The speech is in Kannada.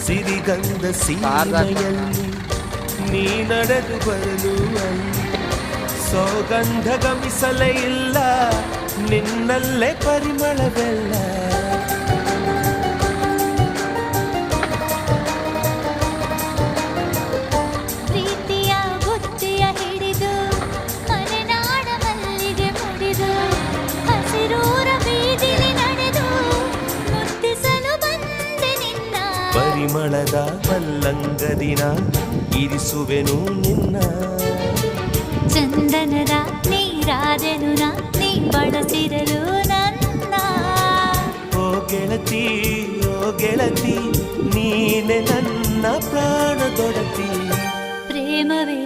ಸಿರಿಗಂಧ ಸೀಮೆಯಲ್ಲಿ ನೀ ನಡೆದು ಬರಲು ಸೌಗಂಧ ಗಮಿಸಲೇ ಇಲ್ಲ ನಿನ್ನಲ್ಲೇ ಪರಿಮಳವೆಲ್ಲ ಪ್ರೀತಿಯ ಬುತ್ತಿಯ ಹಿಡಿದು ಮಲೆನಾಡ ಮಲ್ಲಿಗೆ ಮುಡಿದು ಹಸಿರೂರ ಬೀದಿಲಿ ನಡೆದು ಮುತ್ತಿಸಲು ಬಂದೆ ನಿನ್ನ ಪರಿಮಳದ ಮಲ್ಲಂಗದಿನ ಇರಿಸುವೆನು ನಿನ್ನ ಚಂದನದ ನೀರಾದೆನು ನೀ ಬಳಸಿರಲು ನನ್ನ ಓ ಗೆಳತಿ ನೀನೆ ನನ್ನ ಪ್ರಾಣದೊಡತಿ ಪ್ರೇಮವೇ